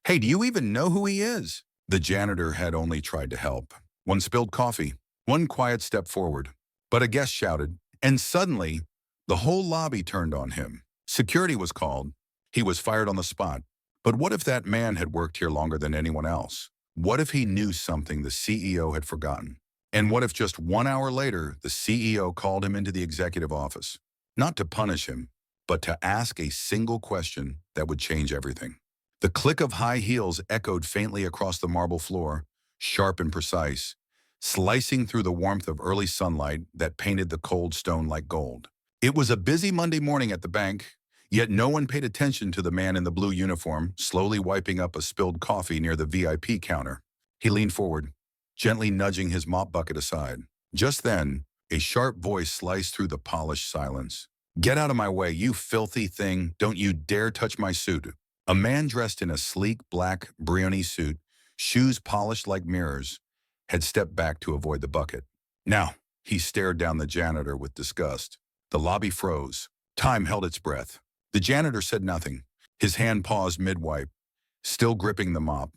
Hey, do you even know who he is? The janitor had only tried to help. One spilled coffee, one quiet step forward. But a guest shouted, and suddenly, the whole lobby turned on him. Security was called. He was fired on the spot. But what if that man had worked here longer than anyone else? What if he knew something the CEO had forgotten? And what if just 1 hour later, the CEO called him into the executive office? Not to punish him, but to ask a single question that would change everything. The click of high heels echoed faintly across the marble floor, sharp and precise, slicing through the warmth of early sunlight that painted the cold stone like gold. It was a busy Monday morning at the bank, yet no one paid attention to the man in the blue uniform slowly wiping up a spilled coffee near the VIP counter. He leaned forward, gently nudging his mop bucket aside. Just then, a sharp voice sliced through the polished silence. "Get out of my way, you filthy thing. Don't you dare touch my suit." A man dressed in a sleek black Brioni suit, shoes polished like mirrors, had stepped back to avoid the bucket. Now, he stared down the janitor with disgust. The lobby froze. Time held its breath. The janitor said nothing. His hand paused mid-wipe, still gripping the mop,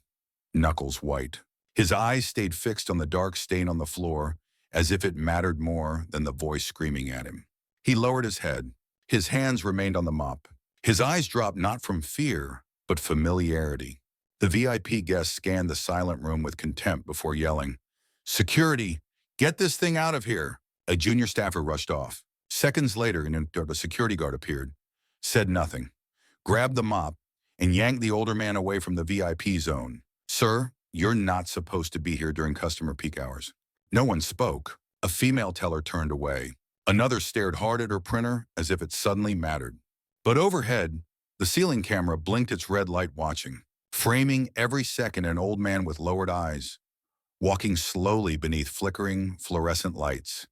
knuckles white. His eyes stayed fixed on the dark stain on the floor, as if it mattered more than the voice screaming at him. He lowered his head. His hands remained on the mop. His eyes dropped not from fear, but familiarity. The VIP guest scanned the silent room with contempt before yelling, "Security, get this thing out of here!" A junior staffer rushed off. Seconds later, a security guard appeared, said nothing, grabbed the mop, and yanked the older man away from the VIP zone. "Sir, you're not supposed to be here during customer peak hours." No one spoke. A female teller turned away. Another stared hard at her printer as if it suddenly mattered. But overhead, the ceiling camera blinked its red light watching, framing every second an old man with lowered eyes, walking slowly beneath flickering fluorescent lights,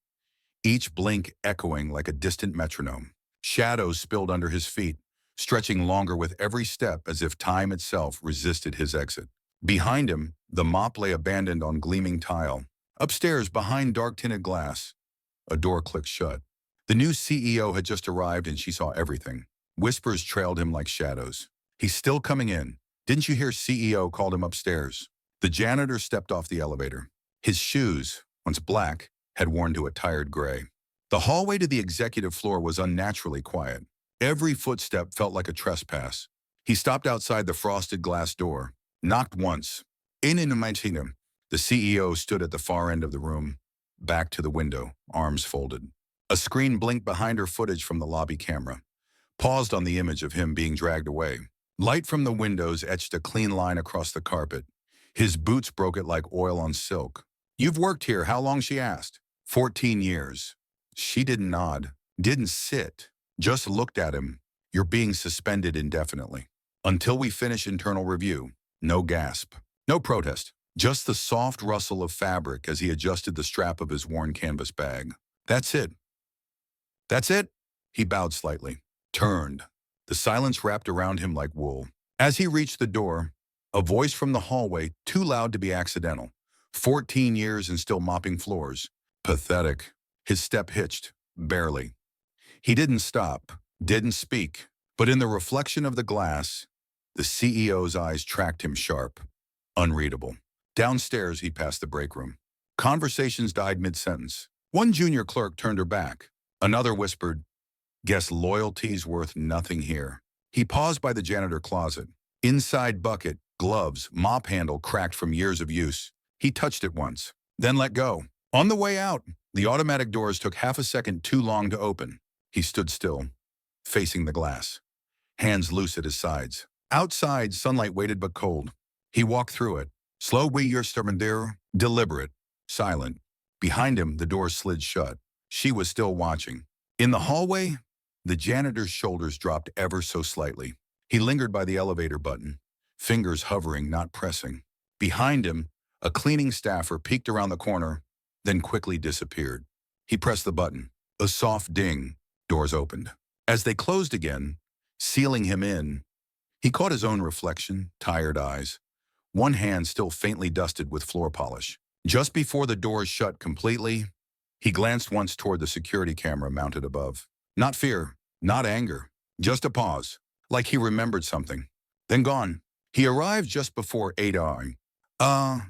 each blink echoing like a distant metronome. Shadows spilled under his feet, stretching longer with every step as if time itself resisted his exit. Behind him, the mop lay abandoned on gleaming tile. Upstairs, behind dark-tinted glass, a door clicked shut. The new CEO had just arrived and she saw everything. Whispers trailed him like shadows. "He's still coming in. Didn't you hear CEO called him upstairs?" The janitor stepped off the elevator. His shoes, once black, had worn to a tired gray. The hallway to the executive floor was unnaturally quiet. Every footstep felt like a trespass. He stopped outside the frosted glass door, knocked once. In him, the CEO stood at the far end of the room, back to the window, arms folded. A screen blinked behind her footage from the lobby camera, paused on the image of him being dragged away. Light from the windows etched a clean line across the carpet. His boots broke it like oil on silk. "You've worked here. How long?" she asked. 14 years. She didn't nod, didn't sit, just looked at him. "You're being suspended indefinitely. Until we finish internal review." No gasp, no protest, just the soft rustle of fabric as he adjusted the strap of his worn canvas bag. "That's it." "That's it?" He bowed slightly, turned. The silence wrapped around him like wool. As he reached the door, a voice from the hallway, too loud to be accidental. 14 years and still mopping floors. Pathetic. His step hitched, barely. He didn't stop, didn't speak, but in the reflection of the glass, the CEO's eyes tracked him sharp, unreadable. Downstairs, he passed the break room. Conversations died mid-sentence. One junior clerk turned her back. Another whispered, "Guess loyalty's worth nothing here." He paused by the janitor closet. Inside bucket, gloves, mop handle cracked from years of use. He touched it once, then let go. On the way out, the automatic doors took half a second too long to open. He stood still, facing the glass, hands loose at his sides. Outside, sunlight waited but cold. He walked through it, slow deliberate, silent. Behind him, the door slid shut. She was still watching. In the hallway, the janitor's shoulders dropped ever so slightly. He lingered by the elevator button, fingers hovering, not pressing. Behind him, a cleaning staffer peeked around the corner, then quickly disappeared. He pressed the button. A soft ding. Doors opened. As they closed again, sealing him in, he caught his own reflection, tired eyes, one hand still faintly dusted with floor polish. Just before the doors shut completely, he glanced once toward the security camera mounted above. Not fear, not anger, just a pause, like he remembered something. Then gone. He arrived just before 8 a.m.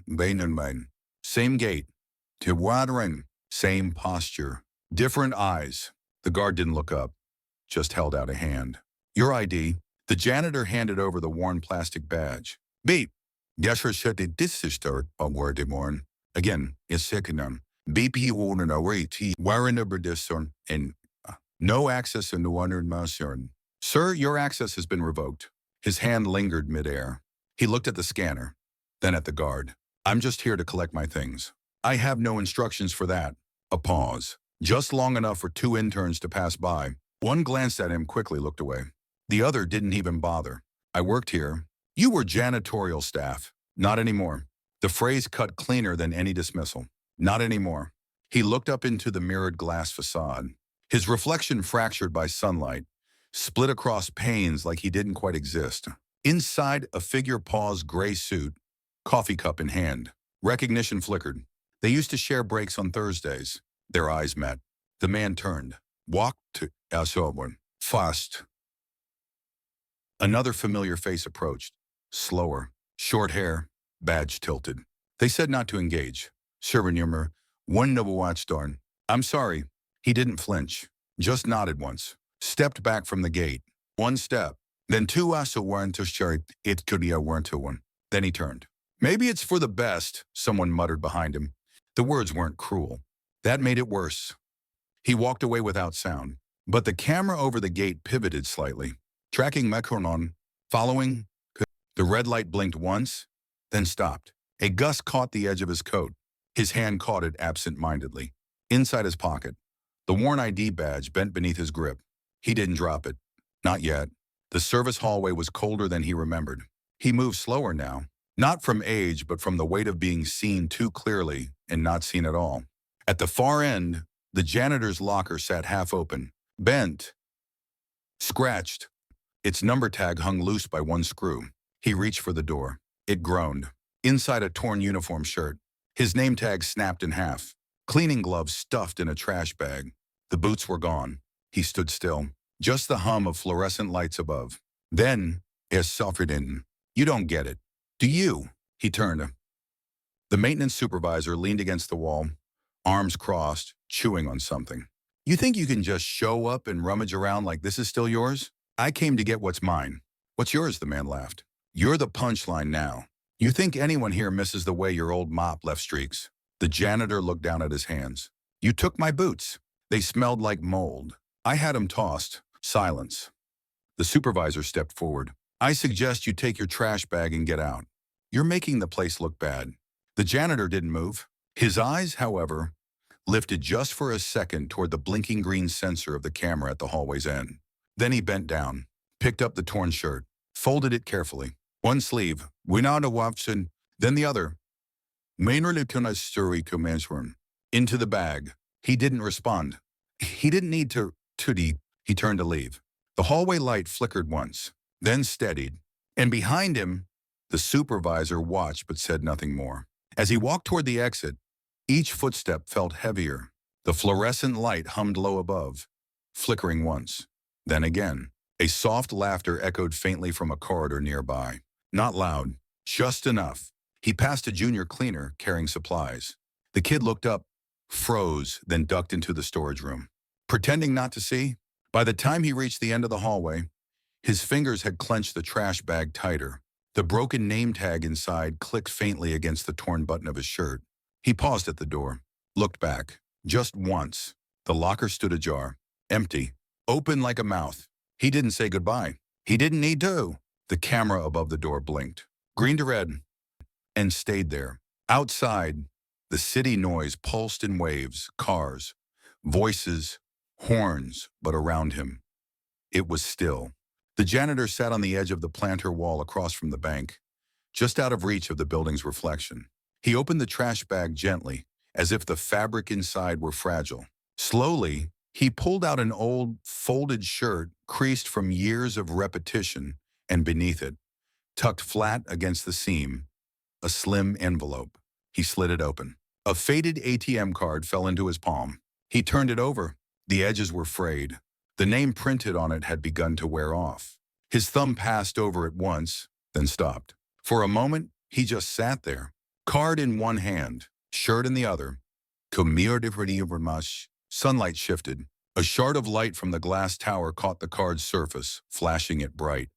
Bainenman. Same gait. Tiwadran. Same posture. Different eyes. The guard didn't look up, just held out a hand. Your ID. The janitor handed over the worn plastic badge. Beep. Gesher said this is start a word morn. Again, it's second. BP won't await. Warren over this one and no access in the 100 miles. Sir, your access has been revoked. His hand lingered midair. He looked at the scanner, then at the guard. I'm just here to collect my things. I have no instructions for that. A pause. Just long enough for two interns to pass by. One glanced at him, quickly looked away. The other didn't even bother. I worked here. You were janitorial staff. Not anymore. The phrase cut cleaner than any dismissal. Not anymore. He looked up into the mirrored glass facade. His reflection fractured by sunlight, split across panes like he didn't quite exist. Inside, a figure paused, gray suit, coffee cup in hand. Recognition flickered. They used to share breaks on Thursdays. Their eyes met. The man turned, walked to Elsowen. Fast. Another familiar face approached. Slower. Short hair. Badge tilted. They said not to engage. Servanyummer. One noble watchdorn. I'm sorry. He didn't flinch. Just nodded once. Stepped back from the gate. One step. Then two also weren't to share it could be a weren't to one. Then he turned. Maybe it's for the best, someone muttered behind him. The words weren't cruel. That made it worse. He walked away without sound. But the camera over the gate pivoted slightly, tracking Mekronon, following. The red light blinked once, then stopped. A gust caught the edge of his coat. His hand caught it absent-mindedly. Inside his pocket, the worn ID badge bent beneath his grip. He didn't drop it. Not yet. The service hallway was colder than he remembered. He moved slower now, not from age, but from the weight of being seen too clearly and not seen at all. At the far end, the janitor's locker sat half open, bent, scratched. Its number tag hung loose by one screw. He reached for the door. It groaned. Inside a torn uniform shirt, his name tag snapped in half. Cleaning gloves stuffed in a trash bag. The boots were gone. He stood still. Just the hum of fluorescent lights above. Then, as suffered in, you don't get it. Do you? He turned. The maintenance supervisor leaned against the wall, arms crossed, chewing on something. You think you can just show up and rummage around like this is still yours? I came to get what's mine. What's yours? The man laughed. You're the punchline now. You think anyone here misses the way your old mop left streaks? The janitor looked down at his hands. You took my boots. They smelled like mold. I had them tossed. Silence. The supervisor stepped forward. I suggest you take your trash bag and get out. You're making the place look bad. The janitor didn't move. His eyes, however, lifted just for a second toward the blinking green sensor of the camera at the hallway's end. Then he bent down, picked up the torn shirt, folded it carefully. One sleeve, Winada Watson, then the other. Mainly into the bag. He didn't respond. He didn't need to. He turned to leave. The hallway light flickered once, then steadied. And behind him, the supervisor watched but said nothing more. As he walked toward the exit, each footstep felt heavier. The fluorescent light hummed low above, flickering once. Then again, a soft laughter echoed faintly from a corridor nearby. Not loud, just enough. He passed a junior cleaner carrying supplies. The kid looked up, froze, then ducked into the storage room. Pretending not to see, by the time he reached the end of the hallway, his fingers had clenched the trash bag tighter. The broken name tag inside clicked faintly against the torn button of his shirt. He paused at the door, looked back. Just once. The locker stood ajar, empty, open like a mouth. He didn't say goodbye. He didn't need to. The camera above the door blinked, green to red, and stayed there. Outside, the city noise pulsed in waves, cars, voices, horns, but around him, it was still. The janitor sat on the edge of the planter wall across from the bank, just out of reach of the building's reflection. He opened the trash bag gently, as if the fabric inside were fragile. Slowly, he pulled out an old, folded shirt creased from years of repetition, and beneath it, tucked flat against the seam, a slim envelope. He slid it open. A faded ATM card fell into his palm. He turned it over. The edges were frayed. The name printed on it had begun to wear off. His thumb passed over it once, then stopped. For a moment, he just sat there, card in one hand, shirt in the other. Sunlight shifted. A shard of light from the glass tower caught the card's surface, flashing it bright.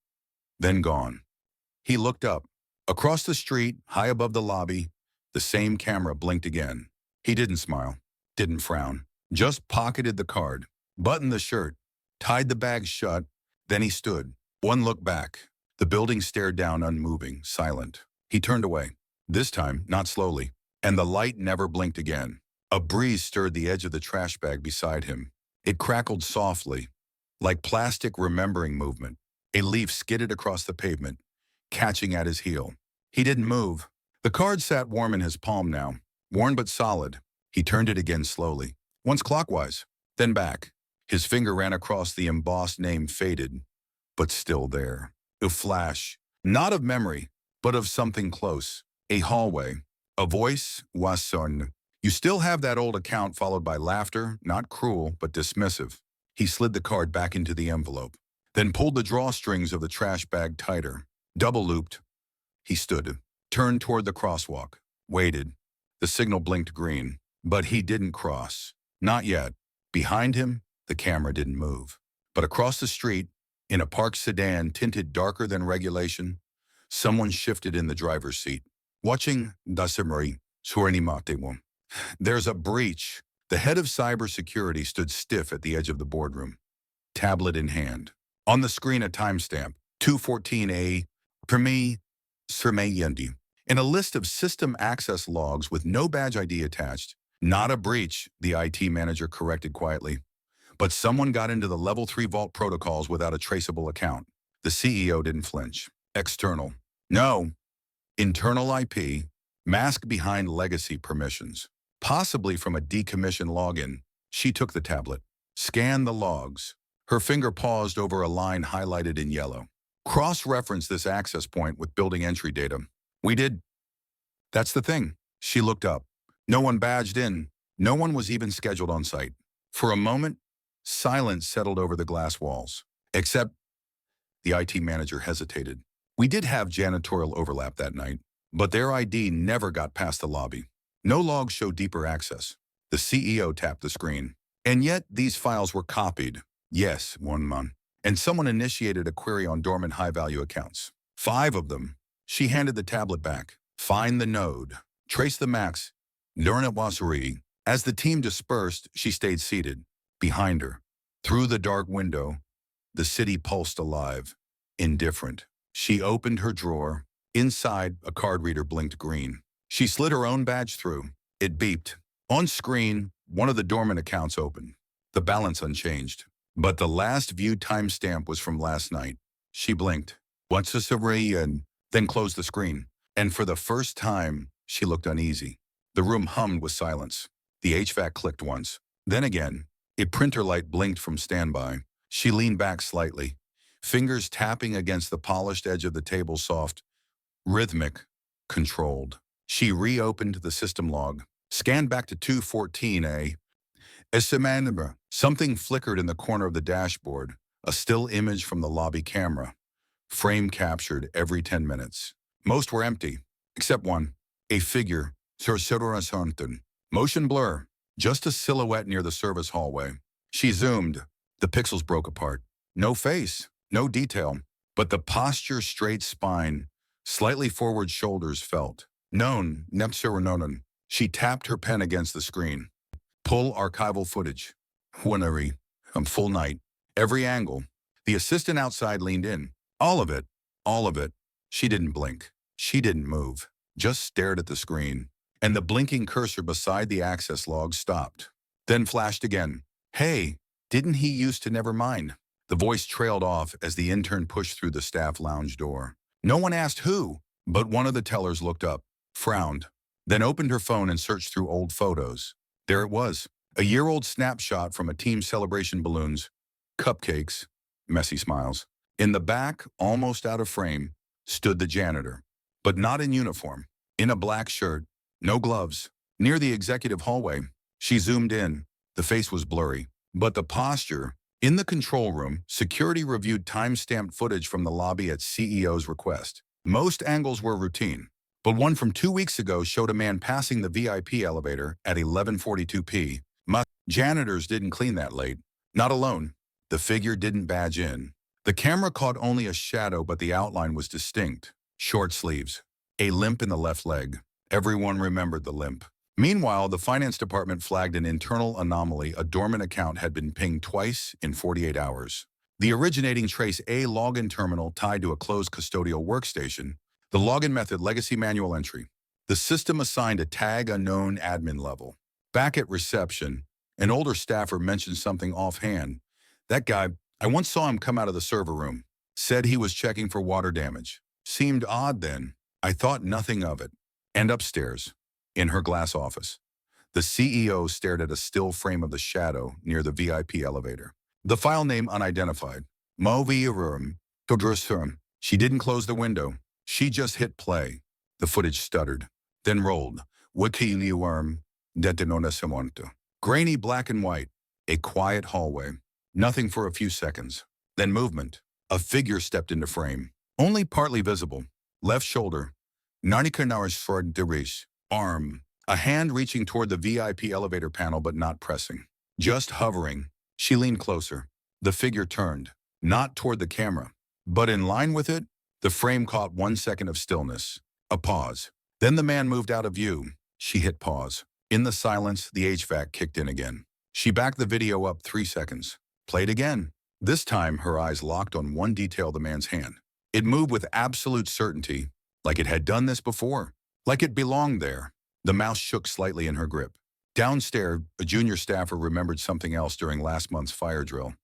Then gone. He looked up. Across the street, high above the lobby, the same camera blinked again. He didn't smile, didn't frown, just pocketed the card, buttoned the shirt, tied the bag shut, then he stood. One look back. The building stared down unmoving, silent. He turned away. This time, not slowly. And the light never blinked again. A breeze stirred the edge of the trash bag beside him. It crackled softly, like plastic remembering movement. A leaf skidded across the pavement, catching at his heel. He didn't move. The card sat warm in his palm now, worn but solid. He turned it again slowly, once clockwise, then back. His finger ran across the embossed name, faded, but still there. A flash, not of memory, but of something close. A hallway. A voice, Wasson. You still have that old account, followed by laughter, not cruel, but dismissive. He slid the card back into the envelope, then pulled the drawstrings of the trash bag tighter. Double-looped. He stood, turned toward the crosswalk, waited. The signal blinked green, but he didn't cross. Not yet. Behind him, the camera didn't move. But across the street, in a parked sedan tinted darker than regulation, someone shifted in the driver's seat, watching Dasimari Surinimate. There's a breach. The head of cybersecurity stood stiff at the edge of the boardroom, tablet in hand. On the screen, a timestamp, 2:14 Premi Surmayendi. In a list of system access logs with no badge ID attached. Not a breach, the IT manager corrected quietly. But someone got into the level 3 vault protocols without a traceable account. The CEO didn't flinch. External. No. Internal IP, masked behind legacy permissions. Possibly from a decommissioned login. She took the tablet, scanned the logs. Her finger paused over a line highlighted in yellow. Cross-reference this access point with building entry data. We did. That's the thing. She looked up. No one badged in. No one was even scheduled on site. For a moment, silence settled over the glass walls. Except, the IT manager hesitated. We did have janitorial overlap that night, but their ID never got past the lobby. No logs show deeper access. The CEO tapped the screen. And yet, these files were copied. Yes, 1 month. And someone initiated a query on dormant high-value accounts. 5 of them. She handed the tablet back. Find the node. Trace the max. Learn at Wasuri. As the team dispersed, she stayed seated. Behind her, through the dark window, the city pulsed alive, indifferent. She opened her drawer. Inside, a card reader blinked green. She slid her own badge through. It beeped. On screen, one of the dormant accounts opened. The balance unchanged. But the last viewed timestamp was from last night. She blinked. What's this array? And then closed the screen. And for the first time, she looked uneasy. The room hummed with silence. The HVAC clicked once. Then again, a printer light blinked from standby. She leaned back slightly, fingers tapping against the polished edge of the table, soft, rhythmic, controlled. She reopened the system log, scanned back to 2:14 Esimanibra. Something flickered in the corner of the dashboard, a still image from the lobby camera, frame captured every 10 minutes. Most were empty, except one, a figure, motion blur, just a silhouette near the service hallway. She zoomed. The pixels broke apart. No face, no detail, but the posture, straight spine, slightly forward shoulders felt. Known, Nepsirononon. She tapped her pen against the screen. Pull archival footage. Winery. Full night. Every angle. The assistant outside leaned in. All of it. All of it. She didn't blink. She didn't move. Just stared at the screen. And the blinking cursor beside the access log stopped. Then flashed again. Hey, didn't he used to never mind? The voice trailed off as the intern pushed through the staff lounge door. No one asked who, but one of the tellers looked up, frowned, then opened her phone and searched through old photos. There it was, a year-old snapshot from a team celebration, balloons, cupcakes, messy smiles. In the back, almost out of frame, stood the janitor, but not in uniform, in a black shirt, no gloves. Near the executive hallway, she zoomed in. The face was blurry, but the posture. In the control room, security reviewed time-stamped footage from the lobby at CEO's request. Most angles were routine, but one from 2 weeks ago showed a man passing the VIP elevator at 11:42 p. Janitors didn't clean that late. Not alone. The figure didn't badge in. The camera caught only a shadow, but the outline was distinct. Short sleeves. A limp in the left leg. Everyone remembered the limp. Meanwhile, the finance department flagged an internal anomaly. A dormant account had been pinged twice in 48 hours. The originating trace a login terminal tied to a closed custodial workstation. The login method legacy manual entry. The system assigned a tag unknown admin level. Back at reception, an older staffer mentioned something offhand. That guy, I once saw him come out of the server room. Said he was checking for water damage. Seemed odd then. I thought nothing of it. And upstairs, in her glass office, the CEO stared at a still frame of the shadow near the VIP elevator. The file name unidentified. Movirum. She didn't close the window. She just hit play. The footage stuttered, then rolled. Wikiliworm. Detenonesemonto. Grainy black and white. A quiet hallway. Nothing for a few seconds. Then movement. A figure stepped into frame. Only partly visible. Left shoulder. Narnikanars for Derish. Arm. A hand reaching toward the VIP elevator panel but not pressing. Just hovering. She leaned closer. The figure turned. Not toward the camera, but in line with it. The frame caught 1 second of stillness. A pause. Then the man moved out of view. She hit pause. In the silence, the HVAC kicked in again. She backed the video up 3 seconds. Played again. This time, her eyes locked on one detail: the man's hand. It moved with absolute certainty, like it had done this before, like it belonged there. The mouse shook slightly in her grip. Downstairs, a junior staffer remembered something else during last month's fire drill.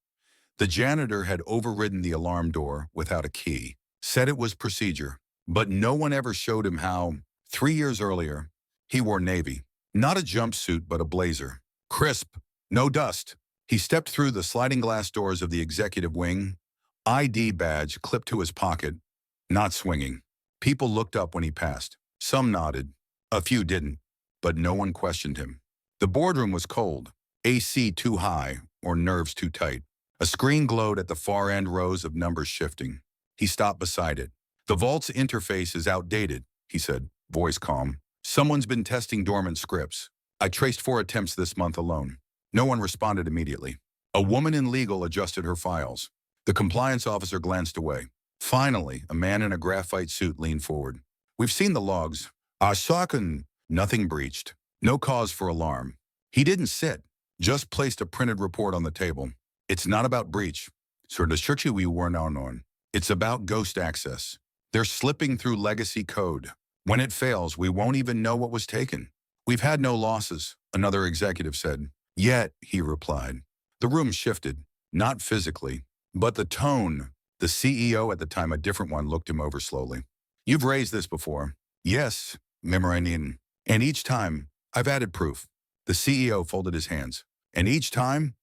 The janitor had overridden the alarm door without a key. Said it was procedure, but no one ever showed him how. 3 years earlier, he wore navy. Not a jumpsuit, but a blazer. Crisp, no dust. He stepped through the sliding glass doors of the executive wing, ID badge clipped to his pocket, not swinging. People looked up when he passed. Some nodded. A few didn't, but no one questioned him. The boardroom was cold, AC too high or nerves too tight. A screen glowed at the far end, rows of numbers shifting. He stopped beside it. The vault's interface is outdated, he said, voice calm. Someone's been testing dormant scripts. I traced 4 attempts this month alone. No one responded immediately. A woman in legal adjusted her files. The compliance officer glanced away. Finally, a man in a graphite suit leaned forward. We've seen the logs. Ashakan, nothing breached. No cause for alarm. He didn't sit, just placed a printed report on the table. It's not about breach. Sir Deshurchi we weren't on. It's about ghost access. They're slipping through legacy code. When it fails, we won't even know what was taken. We've had no losses, another executive said. Yet, he replied. The room shifted, not physically, but the tone. The CEO at the time, a different one, looked him over slowly. You've raised this before. Yes, Memorandin. And each time, I've added proof. The CEO folded his hands. And each time,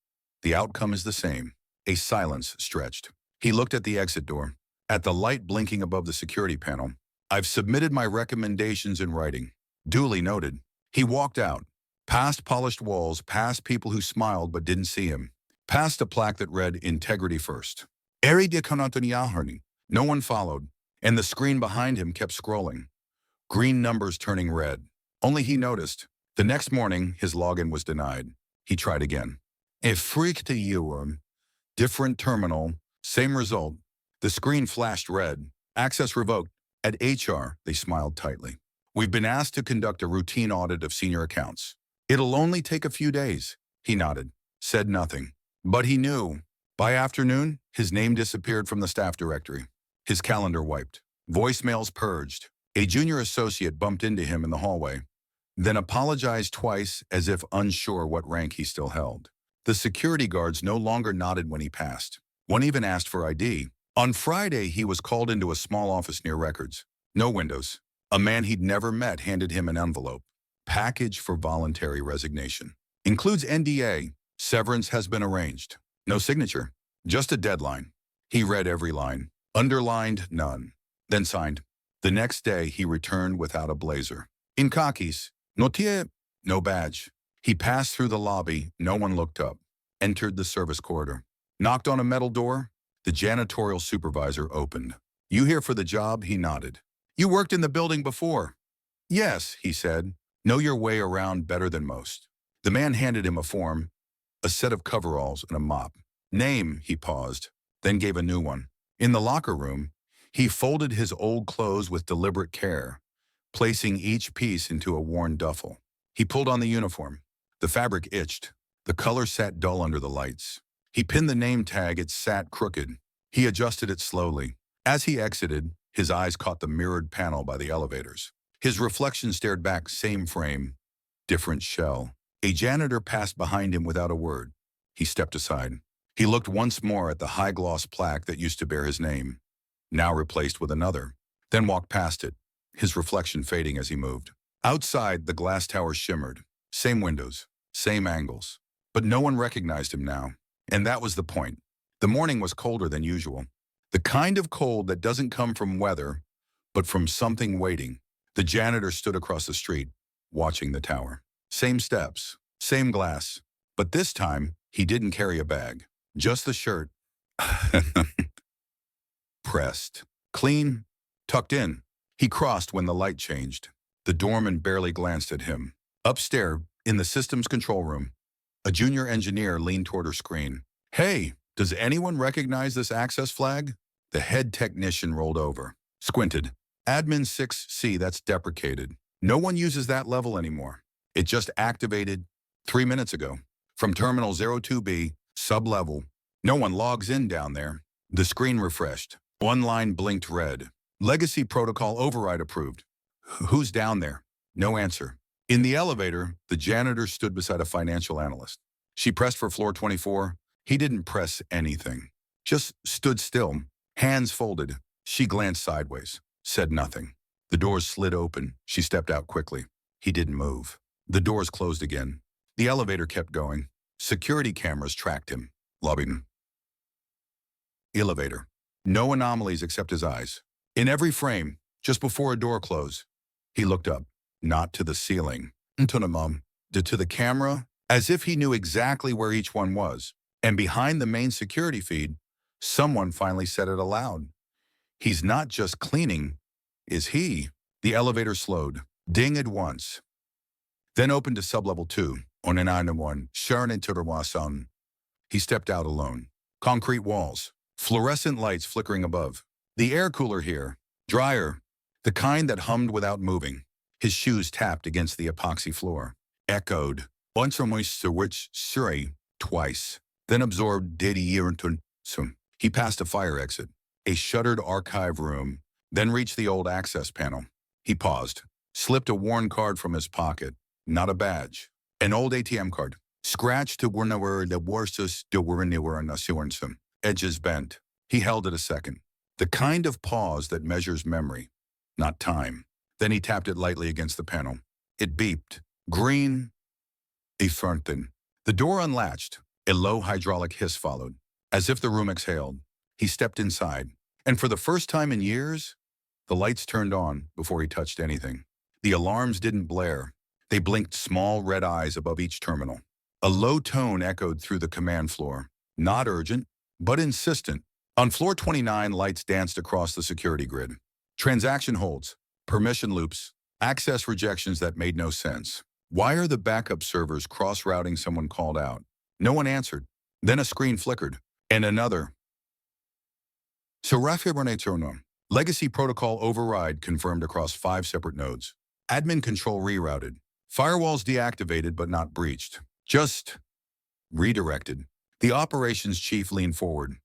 the outcome is the same. A silence stretched. He looked at the exit door, at the light blinking above the security panel. I've submitted my recommendations in writing. Duly noted. He walked out, past polished walls, past people who smiled but didn't see him, past a plaque that read integrity first. Eri de Konantoniaharni. No one followed, and the screen behind him kept scrolling. Green numbers turning red. Only he noticed. The next morning, his login was denied. He tried again. A freak to you. Different terminal, same result. The screen flashed red. Access revoked. At HR, they smiled tightly. We've been asked to conduct a routine audit of senior accounts. It'll only take a few days. He nodded, said nothing. But he knew. By afternoon, his name disappeared from the staff directory. His calendar wiped. Voicemails purged. A junior associate bumped into him in the hallway, then apologized twice as if unsure what rank he still held. The security guards no longer nodded when he passed. One even asked for ID. On Friday, he was called into a small office near records. No windows. A man he'd never met handed him an envelope. Package for voluntary resignation. Includes NDA. Severance has been arranged. No signature. Just a deadline. He read every line. Underlined none. Then signed. The next day, he returned without a blazer. In khakis. No badge. He passed through the lobby. No one looked up. Entered the service corridor. Knocked on a metal door. The janitorial supervisor opened. You here for the job? He nodded. You worked in the building before? Yes, he said. Know your way around better than most. The man handed him a form, a set of coveralls, and a mop. Name, he paused, then gave a new one. In the locker room, he folded his old clothes with deliberate care, placing each piece into a worn duffel. He pulled on the uniform. The fabric itched. The color sat dull under the lights. He pinned the name tag. It sat crooked. He adjusted it slowly. As he exited, his eyes caught the mirrored panel by the elevators. His reflection stared back, same frame, different shell. A janitor passed behind him without a word. He stepped aside. He looked once more at the high-gloss plaque that used to bear his name, now replaced with another, then walked past it, his reflection fading as he moved. Outside, the glass tower shimmered. Same windows, same angles. But no one recognized him now. And that was the point. The morning was colder than usual. The kind of cold that doesn't come from weather, but from something waiting. The janitor stood across the street, watching the tower. Same steps, same glass. But this time, he didn't carry a bag. Just the shirt. Pressed. Clean. Tucked in. He crossed when the light changed. The doorman barely glanced at him. Upstairs, in the systems control room, a junior engineer leaned toward her screen. Hey, does anyone recognize this access flag? The head technician rolled over, squinted. Admin 6C, that's deprecated. No one uses that level anymore. It just activated 3 minutes ago. From Terminal 02B, sub-level. No one logs in down there. The screen refreshed. One line blinked red. Legacy protocol override approved. Who's down there? No answer. In the elevator, the janitor stood beside a financial analyst. She pressed for floor 24. He didn't press anything. Just stood still, hands folded. She glanced sideways, said nothing. The doors slid open. She stepped out quickly. He didn't move. The doors closed again. The elevator kept going. Security cameras tracked him. Lobby. Elevator. No anomalies except his eyes. In every frame, just before a door closed, he looked up, not to the ceiling, to the camera, as if he knew exactly where each one was. And behind the main security feed, someone finally said it aloud. He's not just cleaning, is he? The elevator slowed, dinged once, then opened to sublevel 2, on an item 1, Sharon. He stepped out alone. Concrete walls, fluorescent lights flickering above. The air cooler here, dryer, the kind that hummed without moving. His shoes tapped against the epoxy floor, echoed, once or which Surrey, twice, then absorbed some. He passed a fire exit, a shuttered archive room, then reached the old access panel. He paused, slipped a worn card from his pocket, not a badge, an old ATM card, scratched to where the worstest edges bent. He held it a second, the kind of pause that measures memory, not time. Then he tapped it lightly against the panel. It beeped. Green. A fountain. The door unlatched. A low hydraulic hiss followed. As if the room exhaled, he stepped inside. And for the first time in years, the lights turned on before he touched anything. The alarms didn't blare. They blinked small red eyes above each terminal. A low tone echoed through the command floor. Not urgent, but insistent. On floor 29, lights danced across the security grid. Transaction holds, permission loops, access rejections that made no sense. Why are the backup servers cross-routing someone called out? No one answered. Then a screen flickered, and another. Legacy protocol override confirmed across 5 separate nodes. Admin control rerouted. Firewalls deactivated but not breached. Just redirected. The operations chief leaned forward,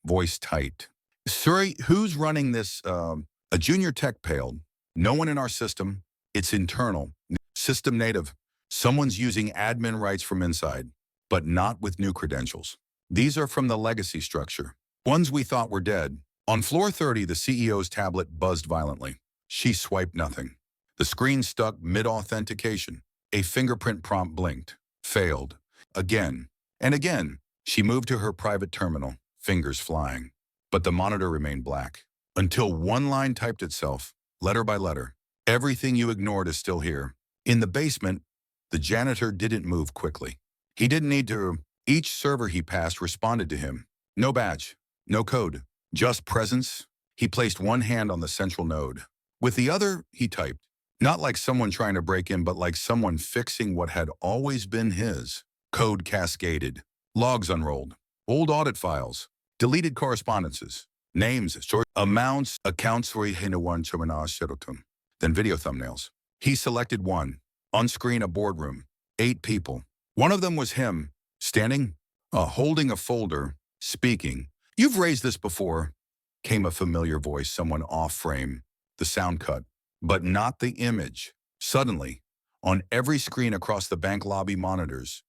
voice tight. Sorry, who's running this? A junior tech paled. No one in our system. It's internal. System native. Someone's using admin rights from inside, but not with new credentials. These are from the legacy structure. Ones we thought were dead. On floor 30, the CEO's tablet buzzed violently. She swiped nothing. The screen stuck mid-authentication. A fingerprint prompt blinked. Failed. Again. And again. She moved to her private terminal, fingers flying. But the monitor remained black. Until one line typed itself, letter by letter. Everything you ignored is still here. In the basement, the janitor didn't move quickly. He didn't need to. Each server he passed responded to him. No badge, no code, just presence. He placed one hand on the central node. With the other, he typed. Not like someone trying to break in, but like someone fixing what had always been his. Code cascaded. Logs unrolled. Old audit files. Deleted correspondences. Names, short amounts, accounts for then video thumbnails. He selected one. On screen, a boardroom. 8 people. One of them was him, standing, holding a folder, speaking. "You've raised this before," came a familiar voice, someone off frame. The sound cut, but not the image. Suddenly, on every screen across the bank lobby monitors,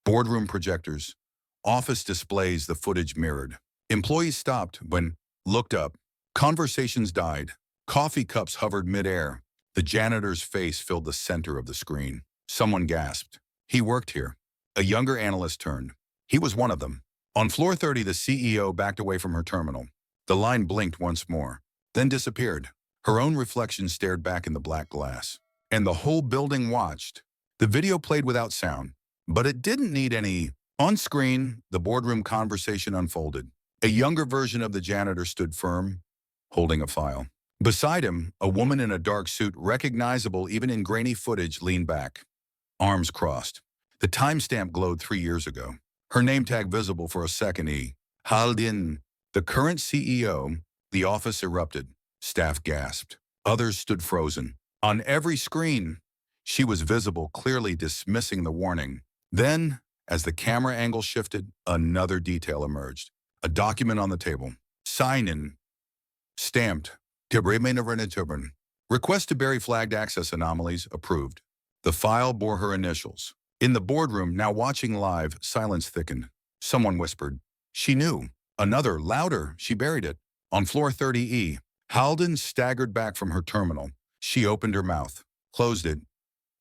boardroom projectors, office displays, the footage mirrored. Employees stopped when looked up. Conversations died. Coffee cups hovered midair. The janitor's face filled the center of the screen. Someone gasped. He worked here. A younger analyst turned. He was one of them. On floor 30, the CEO backed away from her terminal. The line blinked once more, then disappeared. Her own reflection stared back in the black glass. And the whole building watched. The video played without sound, but it didn't need any. On screen, the boardroom conversation unfolded. A younger version of the janitor stood firm, holding a file. Beside him, a woman in a dark suit, recognizable even in grainy footage, leaned back, arms crossed. The timestamp glowed 3 years ago. Her name tag visible for a second. Haldin, the current CEO. The office erupted. Staff gasped. Others stood frozen. On every screen, she was visible, clearly dismissing the warning. Then, as the camera angle shifted, another detail emerged. A document on the table. Sign in. Stamped. Request to bury flagged access anomalies approved. The file bore her initials. In the boardroom, now watching live, silence thickened. Someone whispered. She knew. Another, louder, she buried it. On floor 30E, Halden staggered back from her terminal. She opened her mouth, closed it.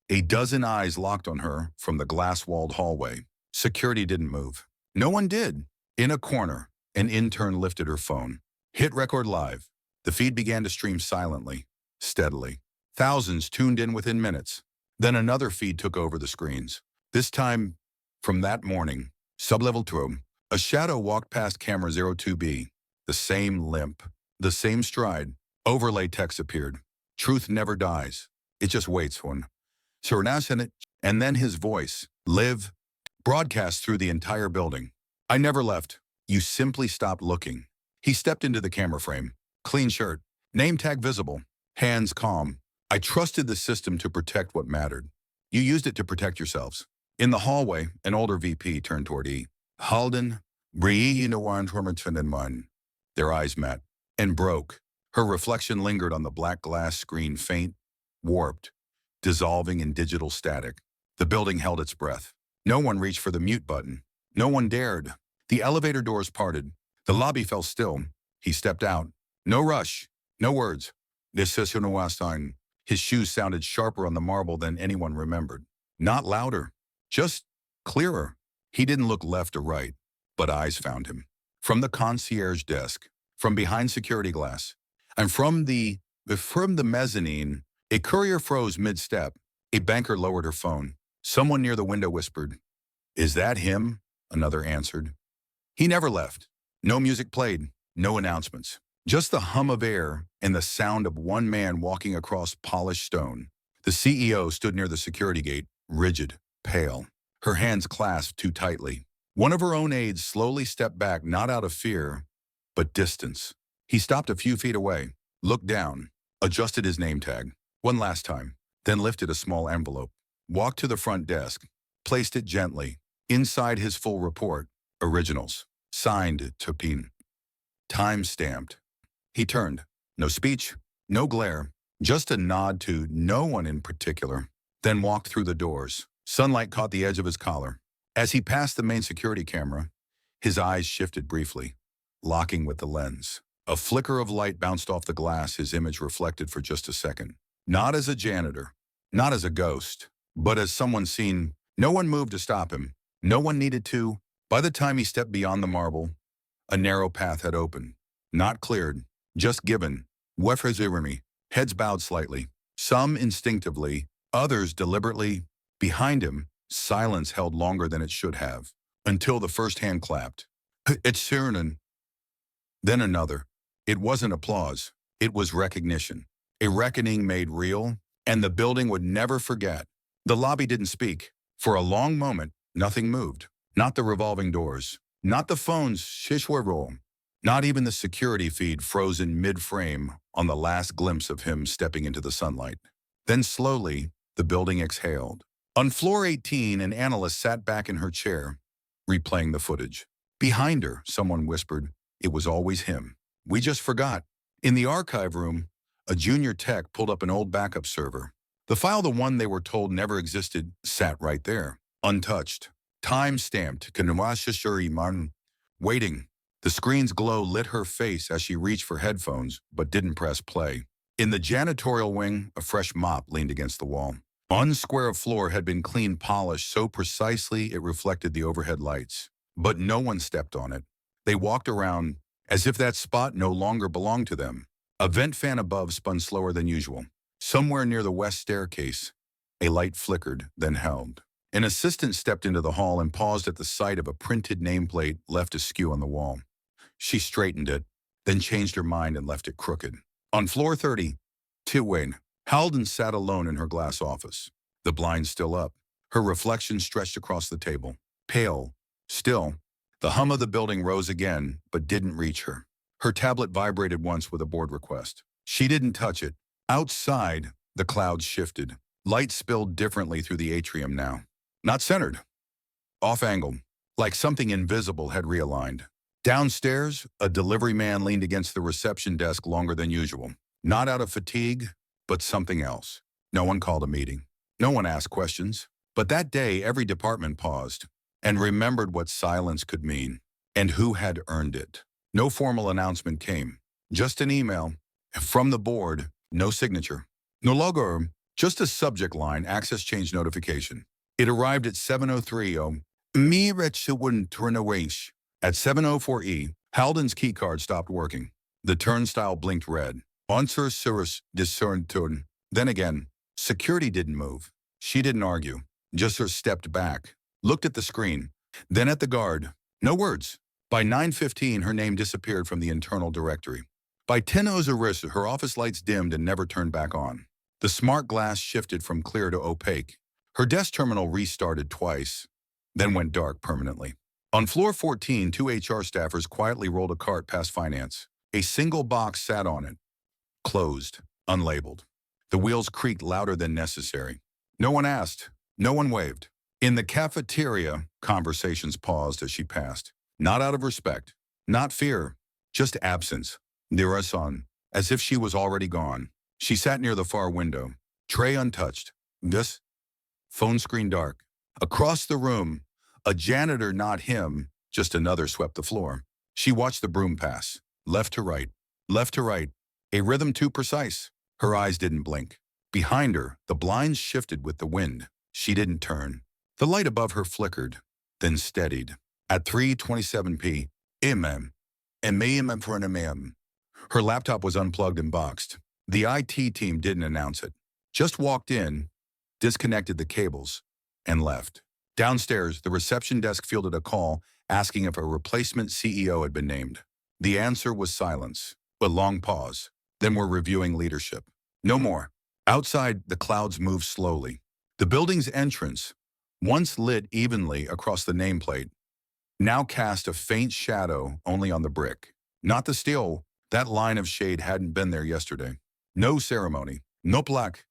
A dozen eyes locked on her from the glass-walled hallway. Security didn't move. No one did. In a corner, an intern lifted her phone. Hit record live. The feed began to stream silently, steadily. Thousands tuned in within minutes. Then another feed took over the screens. This time, from that morning, sublevel 2, a shadow walked past camera 02B. The same limp, the same stride. Overlay text appeared. Truth never dies. It just waits one. And then his voice, live, broadcast through the entire building. I never left. You simply stopped looking. He stepped into the camera frame. Clean shirt. Name tag visible. Hands calm. I trusted the system to protect what mattered. You used it to protect yourselves. In the hallway, an older VP turned toward E. Halden, their eyes met and broke. Her reflection lingered on the black glass screen, faint, warped, dissolving in digital static. The building held its breath. No one reached for the mute button. No one dared. The elevator doors parted. The lobby fell still. He stepped out. No rush. No words. His shoes sounded sharper on the marble than anyone remembered. Not louder. Just clearer. He didn't look left or right, but eyes found him. From the concierge desk, from behind security glass, and from the mezzanine, a courier froze mid-step. A banker lowered her phone. Someone near the window whispered, "Is that him?" Another answered. He never left. No music played, no announcements. Just the hum of air and the sound of one man walking across polished stone. The CEO stood near the security gate, rigid, pale, her hands clasped too tightly. One of her own aides slowly stepped back, not out of fear, but distance. He stopped a few feet away, looked down, adjusted his name tag, one last time, then lifted a small envelope, walked to the front desk, placed it gently. Inside his full report, originals, signed Topin, time-stamped. He turned. No speech, no glare, just a nod to no one in particular, then walked through the doors. Sunlight caught the edge of his collar. As he passed the main security camera, his eyes shifted briefly, locking with the lens. A flicker of light bounced off the glass, his image reflected for just a second. Not as a janitor, not as a ghost, but as someone seen. No one moved to stop him. No one needed to. By the time he stepped beyond the marble, a narrow path had opened. Not cleared, just given. Heads bowed slightly. Some instinctively, others deliberately. Behind him, silence held longer than it should have, until the first hand clapped. It's Cernan. Then another. It wasn't applause. It was recognition. A reckoning made real, and the building would never forget. The lobby didn't speak. For a long moment, nothing moved. Not the revolving doors. Not the phone's shishwaro. Not even the security feed frozen mid-frame on the last glimpse of him stepping into the sunlight. Then slowly, the building exhaled. On floor 18, an analyst sat back in her chair, replaying the footage. Behind her, someone whispered, "It was always him. We just forgot." In the archive room, a junior tech pulled up an old backup server. The file, the one they were told never existed, sat right there, untouched. Time-stamped, Kanawashishuri Martin. Waiting. The screen's glow lit her face as she reached for headphones, but didn't press play. In the janitorial wing, a fresh mop leaned against the wall. One square of floor had been clean polished so precisely it reflected the overhead lights. But no one stepped on it. They walked around as if that spot no longer belonged to them. A vent fan above spun slower than usual. Somewhere near the west staircase, a light flickered, then held. An assistant stepped into the hall and paused at the sight of a printed nameplate left askew on the wall. She straightened it, then changed her mind and left it crooked. On floor 30, Titwain, Halden sat alone in her glass office. The blinds still up. Her reflection stretched across the table. Pale, still, the hum of the building rose again, but didn't reach her. Her tablet vibrated once with a board request. She didn't touch it. Outside, the clouds shifted. Light spilled differently through the atrium now. Not centered. Off-angle, like something invisible had realigned. Downstairs, a delivery man leaned against the reception desk longer than usual. Not out of fatigue, but something else. No one called a meeting. No one asked questions. But that day, every department paused and remembered what silence could mean and who had earned it. No formal announcement came. Just an email. From the board, no signature. No logo, just a subject line, access change notification. It arrived at 7:03 om. Me wouldn't turn away. At 7:04 Halden's keycard stopped working. The turnstile blinked red. Answer service discerned turn. Then again, security didn't move. She didn't argue. Just stepped back, looked at the screen, then at the guard. No words. By 9:15, her name disappeared from the internal directory. By 10:00, her office lights dimmed and never turned back on. The smart glass shifted from clear to opaque. Her desk terminal restarted twice, then went dark permanently. On floor 14, two HR staffers quietly rolled a cart past finance. A single box sat on it, closed, unlabeled. The wheels creaked louder than necessary. No one asked. No one waved. In the cafeteria, conversations paused as she passed. Not out of respect, not fear, just absence. Nirasan, as if she was already gone. She sat near the far window, tray untouched. This phone screen dark. Across the room, a janitor, not him, just another, swept the floor. She watched the broom pass, left to right, left to right, a rhythm too precise. Her eyes didn't blink. Behind her, the blinds shifted with the wind. She didn't turn. The light above her flickered, then steadied. At 3:27 p.m. Her laptop was unplugged and boxed. The IT team didn't announce it. Just walked in, disconnected the cables, and left. Downstairs, the reception desk fielded a call asking if a replacement CEO had been named. The answer was silence, a long pause. Then we're reviewing leadership. No more. Outside, the clouds moved slowly. The building's entrance, once lit evenly across the nameplate, now cast a faint shadow only on the brick. Not the steel. That line of shade hadn't been there yesterday. No ceremony. No plaque.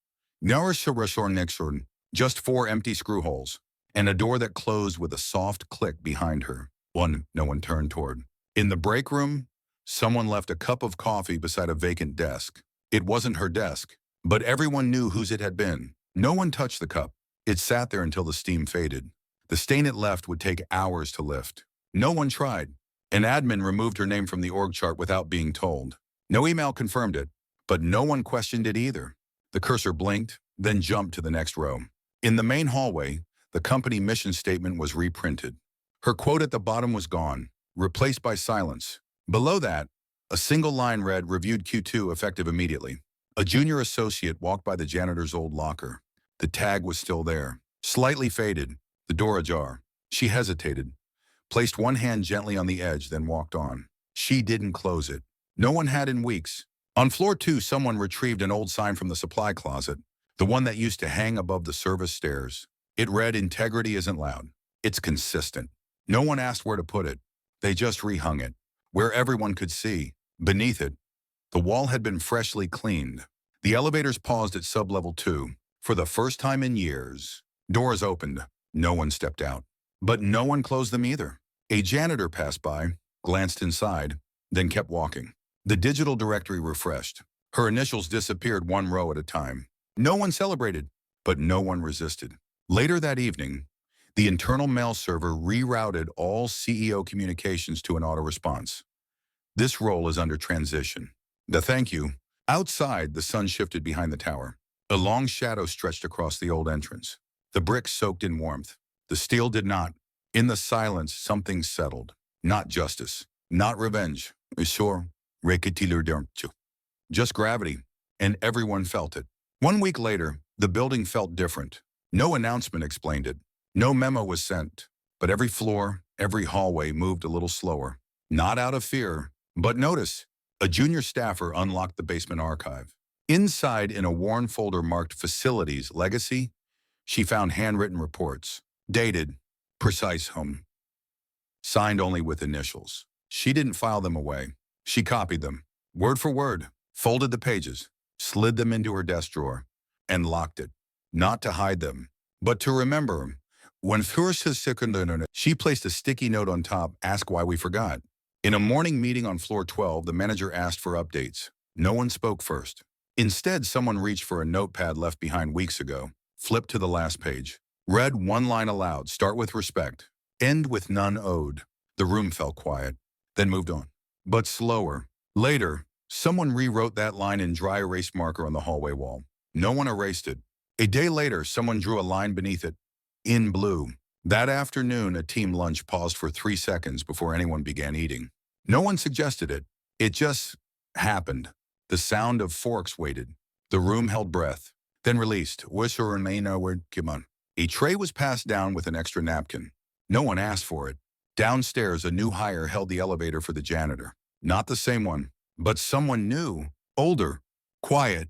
Just four empty screw holes. And a door that closed with a soft click behind her. One no one turned toward. In the break room, someone left a cup of coffee beside a vacant desk. It wasn't her desk, but everyone knew whose it had been. No one touched the cup. It sat there until the steam faded. The stain it left would take hours to lift. No one tried. An admin removed her name from the org chart without being told. No email confirmed it, but no one questioned it either. The cursor blinked, then jumped to the next row. In the main hallway, the company mission statement was reprinted. Her quote at the bottom was gone, replaced by silence. Below that, a single line read, "Reviewed Q2 effective immediately." A junior associate walked by the janitor's old locker. The tag was still there, slightly faded, the door ajar. She hesitated, placed one hand gently on the edge, then walked on. She didn't close it. No one had in weeks. On floor 2, someone retrieved an old sign from the supply closet, the one that used to hang above the service stairs. It read, "Integrity isn't loud. It's consistent." No one asked where to put it. They just rehung it, where everyone could see. Beneath it, the wall had been freshly cleaned. The elevators paused at sublevel 2. For the first time in years, doors opened. No one stepped out. But no one closed them either. A janitor passed by, glanced inside, then kept walking. The digital directory refreshed. Her initials disappeared one row at a time. No one celebrated, but no one resisted. Later that evening, the internal mail server rerouted all CEO communications to an auto-response. "This role is under transition." The thank you. Outside, the sun shifted behind the tower. A long shadow stretched across the old entrance. The bricks soaked in warmth. The steel did not. In the silence, something settled. Not justice. Not revenge. Just gravity. And everyone felt it. 1 week later, the building felt different. No announcement explained it. No memo was sent. But every floor, every hallway moved a little slower. Not out of fear, but notice. A junior staffer unlocked the basement archive. Inside, in a worn folder marked Facilities Legacy, she found handwritten reports. Dated, precise home. Signed only with initials. She didn't file them away. She copied them, word for word, folded the pages, slid them into her desk drawer, and locked it. Not to hide them, but to remember them. When she placed a sticky note on top, "Ask why we forgot." In a morning meeting on floor 12, the manager asked for updates. No one spoke first. Instead, someone reached for a notepad left behind weeks ago, flipped to the last page, read one line aloud: "Start with respect, end with none owed." The room felt quiet, then moved on. But slower. Later, someone rewrote that line in dry erase marker on the hallway wall. No one erased it. A day later, someone drew a line beneath it, in blue. That afternoon, a team lunch paused for 3 seconds before anyone began eating. No one suggested it. It just happened. The sound of forks waited. The room held breath, then released. A tray was passed down with an extra napkin. No one asked for it. Downstairs, a new hire held the elevator for the janitor. Not the same one, but someone new, older, quiet.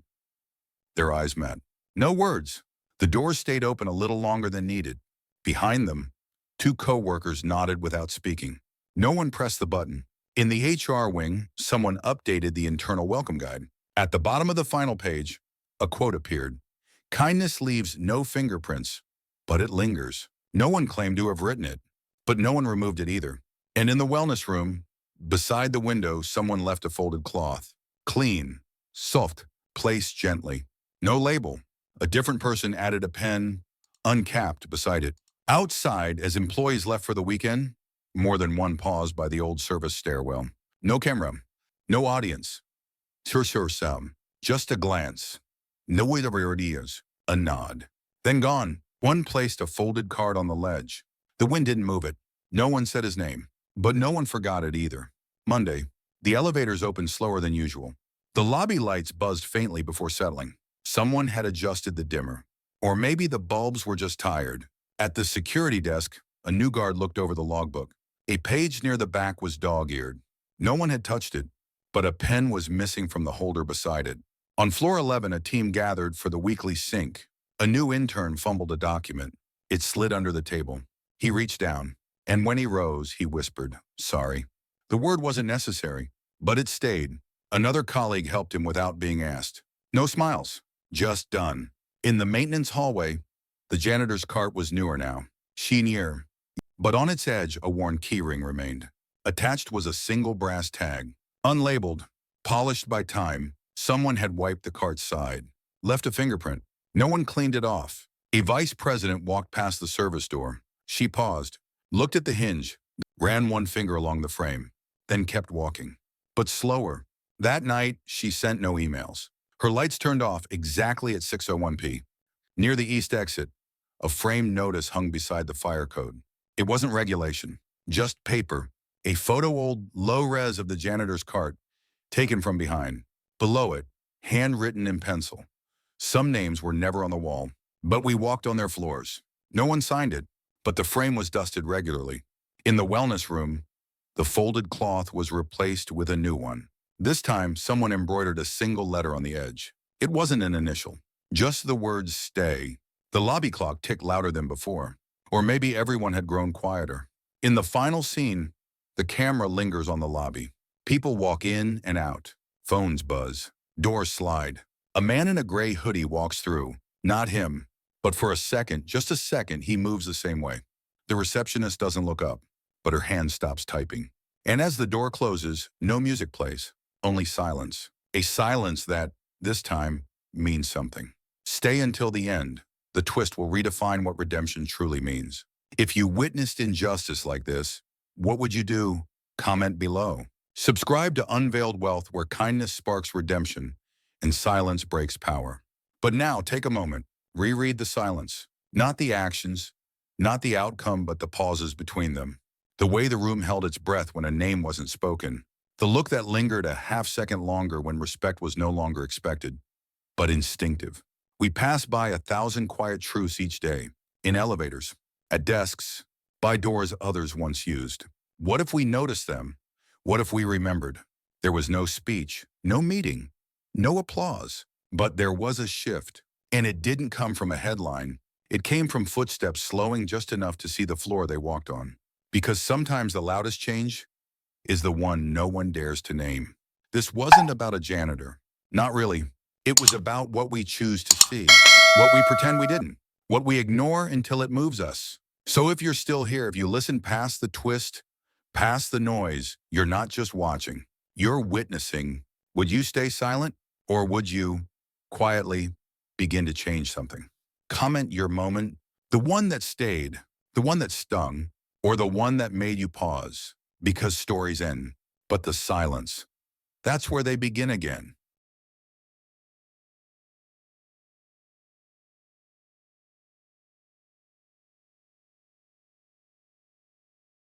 Their eyes met. No words. The doors stayed open a little longer than needed. Behind them, 2 co-workers nodded without speaking. No one pressed the button. In the HR wing, someone updated the internal welcome guide. At the bottom of the final page, a quote appeared. "Kindness leaves no fingerprints, but it lingers." No one claimed to have written it, but no one removed it either. And in the wellness room, beside the window, someone left a folded cloth. Clean, soft, placed gently. No label. A different person added a pen, uncapped, beside it. Outside, as employees left for the weekend, more than one paused by the old service stairwell. No camera, no audience. Sound. Just a glance. No ideas. A nod. Then gone. One placed a folded card on the ledge. The wind didn't move it. No one said his name, but no one forgot it either. Monday, the elevators opened slower than usual. The lobby lights buzzed faintly before settling. Someone had adjusted the dimmer. Or maybe the bulbs were just tired. At the security desk, a new guard looked over the logbook. A page near the back was dog-eared. No one had touched it, but a pen was missing from the holder beside it. On floor 11, a team gathered for the weekly sync. A new intern fumbled a document. It slid under the table. He reached down, and when he rose, he whispered, "Sorry." The word wasn't necessary, but it stayed. Another colleague helped him without being asked. No smiles, just done. In the maintenance hallway, the janitor's cart was newer now, sheenier, but on its edge, a worn keyring remained. Attached was a single brass tag, unlabeled, polished by time. Someone had wiped the cart's side, left a fingerprint. No one cleaned it off. A vice president walked past the service door. She paused, looked at the hinge, ran one finger along the frame, then kept walking, but slower. That night, she sent no emails. Her lights turned off exactly at 6:01 p. Near the east exit, a framed notice hung beside the fire code. It wasn't regulation, just paper. A photo-old low-res of the janitor's cart, taken from behind. Below it, handwritten in pencil. Some names were never on the wall, but we walked on their floors. No one signed it, but the frame was dusted regularly. In the wellness room, the folded cloth was replaced with a new one. This time, someone embroidered a single letter on the edge. It wasn't an initial, just the words stay. The lobby clock ticked louder than before. Or maybe everyone had grown quieter. In the final scene, the camera lingers on the lobby. People walk in and out. Phones buzz. Doors slide. A man in a gray hoodie walks through. Not him. But for a second, just a second, he moves the same way. The receptionist doesn't look up, but her hand stops typing. And as the door closes, no music plays. Only silence. A silence that, this time, means something. Stay until the end. The twist will redefine what redemption truly means. If you witnessed injustice like this, what would you do? Comment below. Subscribe to Unveiled Wealth, where kindness sparks redemption and silence breaks power. But now, take a moment. Reread the silence. Not the actions, not the outcome, but the pauses between them. The way the room held its breath when a name wasn't spoken. The look that lingered a half-second longer when respect was no longer expected, but instinctive. We pass by 1,000 quiet truths each day, in elevators, at desks, by doors others once used. What if we noticed them? What if we remembered? There was no speech, no meeting, no applause, but there was a shift. And it didn't come from a headline. It came from footsteps slowing just enough to see the floor they walked on. Because sometimes the loudest change is the one no one dares to name. This wasn't about a janitor. Not really. It was about what we choose to see, what we pretend we didn't, what we ignore until it moves us. So if you're still here, if you listen past the twist, past the noise, you're not just watching, you're witnessing. Would you stay silent, or would you quietly begin to change something? Comment your moment, the one that stayed, the one that stung, or the one that made you pause. Because stories end, but the silence, that's where they begin again.